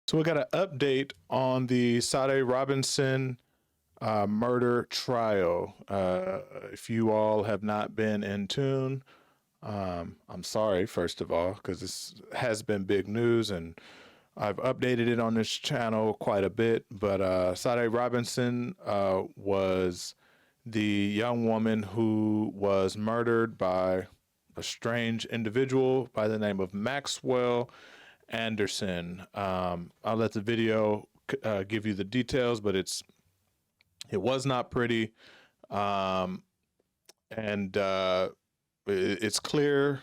So we got an update on the Sade Robinson murder trial. If you all have not been in tune, I'm sorry, first of all, because this has been big news and I've updated it on this channel quite a bit. But Sade Robinson was the young woman who was murdered by a strange individual by the name of Maxwell Anderson. I'll let the video give you the details, but it was not pretty, and it's clear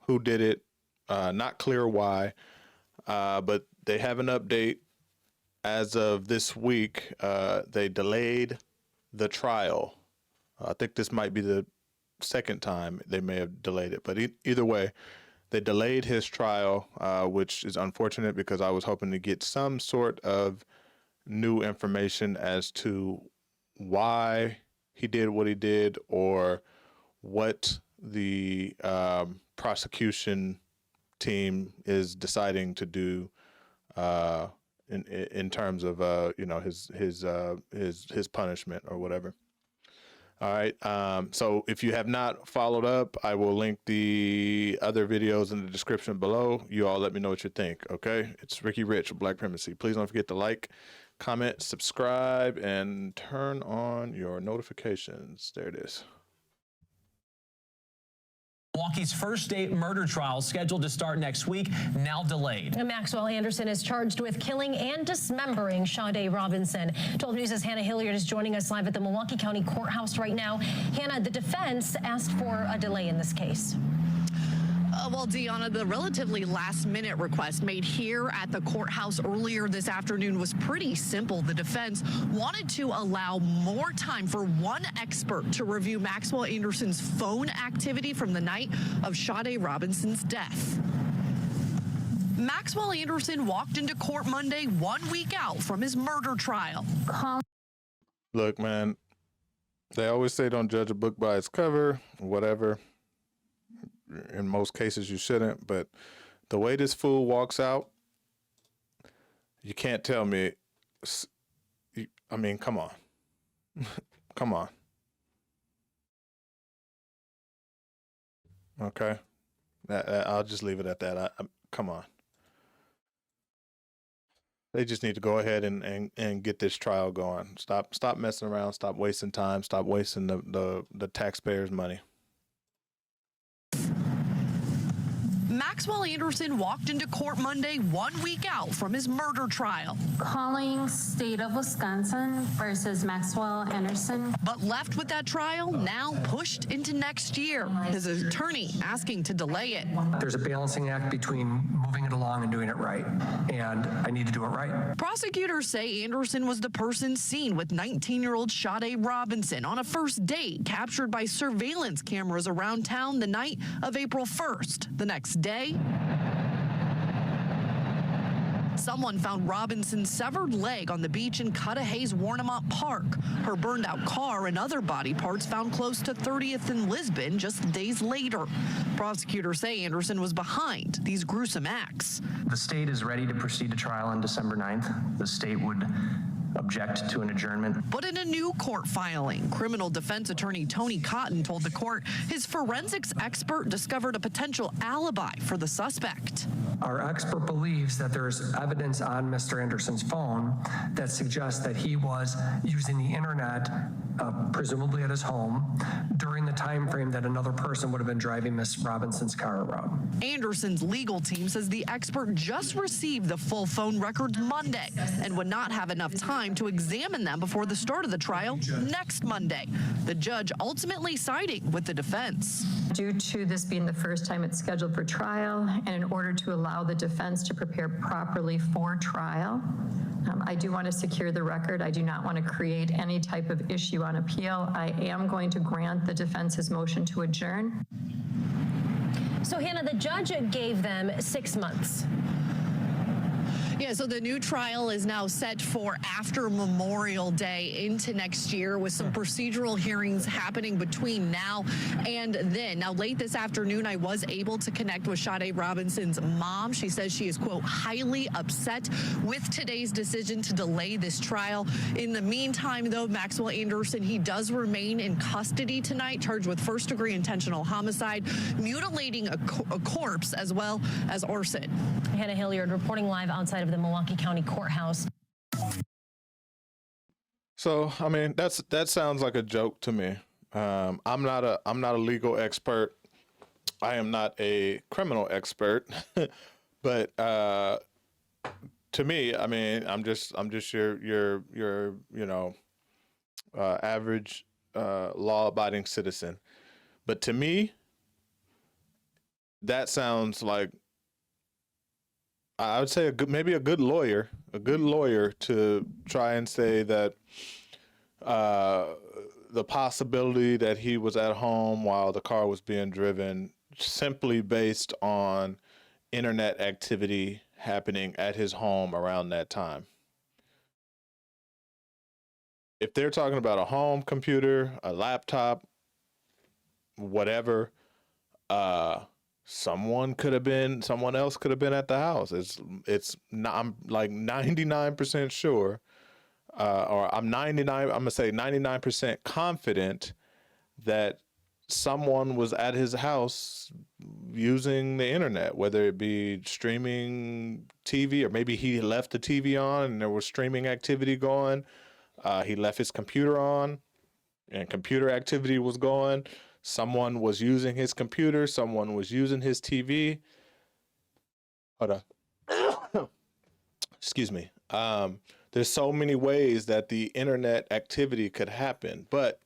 who did it, not clear why, but they have an update. As of this week, they delayed the trial. I think this might be the second time they may have delayed it, but either way, they delayed his trial, which is unfortunate because I was hoping to get some sort of new information as to why he did what he did or what the prosecution team is deciding to do in terms of you know, his punishment or whatever. All right. So if you have not followed up, I will link the other videos in the description below. You all let me know what you think. Okay. It's Ricky Rich, Black Primacy. Please don't forget to like, comment, subscribe, and turn on your notifications. There it is. Milwaukee's first state murder trial scheduled to start next week, now delayed. Maxwell Anderson is charged with killing and dismembering Sade Robinson. 12 News' Hannah Hilliard is joining us live at the Milwaukee County Courthouse right now. Hannah, the defense asked for a delay in this case. Well, Deanna, the relatively last-minute request made here at the courthouse earlier this afternoon was pretty simple. The defense wanted to allow more time for one expert to review Maxwell Anderson's phone activity from the night of Sade Robinson's death. Maxwell Anderson walked into court Monday 1 week out from his murder trial. Look, man, they always say don't judge a book by its cover, whatever. In most cases you shouldn't, but the way this fool walks out, you can't tell me. I mean, come on. Come on. Okay. I'll just leave it at that. Come on. They just need to go ahead and get this trial going. Stop messing around. Stop wasting time. Stop wasting the taxpayers' money. Maxwell Anderson walked into court Monday 1 week out from his murder trial. Calling State of Wisconsin versus Maxwell Anderson. But left with that trial now pushed into next year. His attorney asking to delay it. There's a balancing act between moving it along and doing it right, and I need to do it right. Prosecutors say Anderson was the person seen with 19-year-old Sade Robinson on a first date captured by surveillance cameras around town the night of April 1st. The next day, someone found Robinson's severed leg on the beach in Cudahy's Warnemont Park. Her burned out car and other body parts found close to 30th and Lisbon just days later. Prosecutors say Anderson was behind these gruesome acts. The state is ready to proceed to trial on December 9th. The state would object to an adjournment. But in a new court filing, criminal defense attorney Tony Cotton told the court his forensics expert discovered a potential alibi for the suspect. Our expert believes that there's evidence on Mr. Anderson's phone that suggests that he was using the internet, presumably at his home, during the time frame that another person would have been driving Miss Robinson's car around. Anderson's legal team says the expert just received the full phone records Monday and would not have enough time to examine them before the start of the trial next Monday. The judge ultimately siding with the defense. Due to this being the first time it's scheduled for trial, and in order to allow the defense to prepare properly for trial, I do want to secure the record. I do not want to create any type of issue on appeal. I am going to grant the defense's motion to adjourn. So, Hannah, the judge gave them 6 months. Yeah, so the new trial is now set for after Memorial Day into next year, with some procedural hearings happening between now and then. Now, late this afternoon, I was able to connect with Sade Robinson's mom. She says she is, quote, highly upset with today's decision to delay this trial. In the meantime, though, Maxwell Anderson, he does remain in custody tonight, charged with first-degree intentional homicide, mutilating a corpse, as well as arson. Hannah Hilliard reporting live outside of the Milwaukee County Courthouse. So, I mean, that sounds like a joke to me. I'm not a legal expert. I am not a criminal expert, but to me, I mean, I'm just your average law-abiding citizen. But to me, that sounds like, I would say maybe a good lawyer to try and say that the possibility that he was at home while the car was being driven simply based on internet activity happening at his home around that time. If they're talking about a home computer, a laptop, whatever, someone else could have been at the house. I'm like 99% sure, or I'm gonna say 99% confident that someone was at his house using the internet, whether it be streaming TV, or maybe he left the TV on and there was streaming activity going. He left his computer on and computer activity was going. Someone was using his computer. Someone was using his TV. Hold on. Excuse me. There's so many ways that the internet activity could happen, but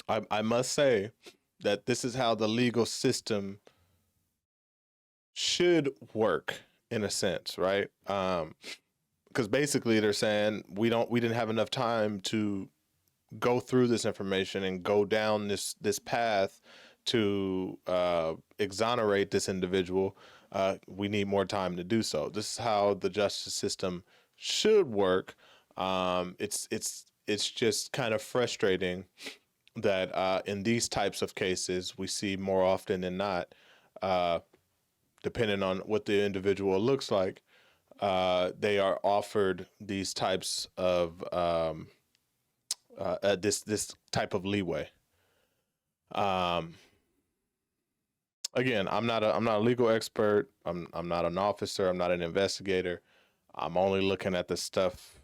I must say that this is how the legal system should work, in a sense, right? Because basically they're saying we didn't have enough time to go through this information and go down this path to exonerate this individual. We need more time to do so. This is how the justice system should work. It's just kind of frustrating that in these types of cases, we see more often than not, depending on what the individual looks like, they are offered these types of this type of leeway. Again, I'm not a legal expert. I'm not an officer. I'm not an investigator. I'm only looking at the stuff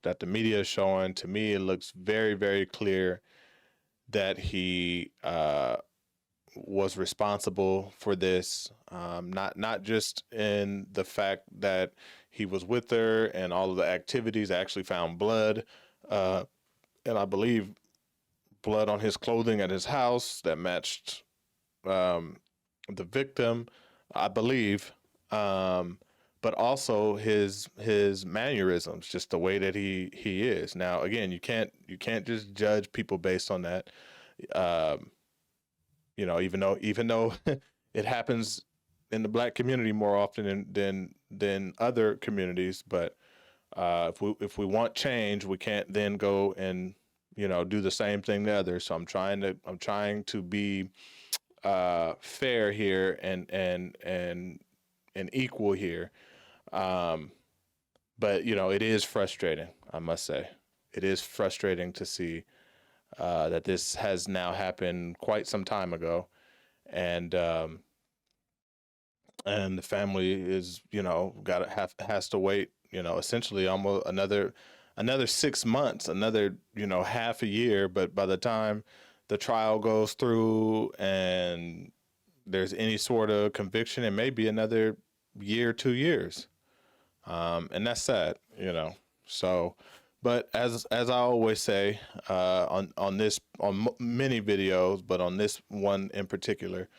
that the media is showing. To me, it looks very, very clear that he was responsible for this. Not just in the fact that he was with her and all of the activities. I actually found blood, and I believe blood on his clothing at his house that matched the victim, I believe. But also his mannerisms, just the way that he is. Now, again, you can't just judge people based on that. Even though it happens in the Black community more often than other communities, but if we want change, we can't then go and do the same thing to others. So I'm trying to be fair here and equal here. But it is frustrating, I must say. It is frustrating to see that this has now happened quite some time ago, and the family is has to wait essentially almost another 6 months, another half a year. But by the time the trial goes through and there's any sort of conviction, it may be another year, 2 years. And that's sad, so, but as I always say, on many videos, but on this one in particular,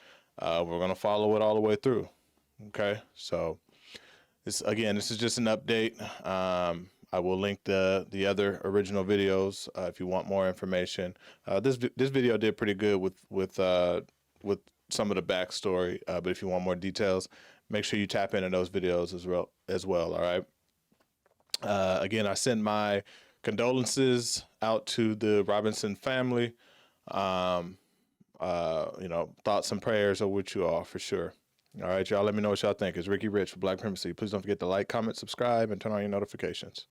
we're going to follow it all the way through. Okay. So this is just an update. I will link the other original videos, if you want more information. This video did pretty good with some of the backstory, but if you want more details, make sure you tap into those videos as well. All right. Again, I send my condolences out to the Robinson family. You know, thoughts and prayers are with you all for sure. All right, y'all, let me know what y'all think. It's Ricky Rich for Black Primacy. Please don't forget to like, comment, subscribe, and turn on your notifications.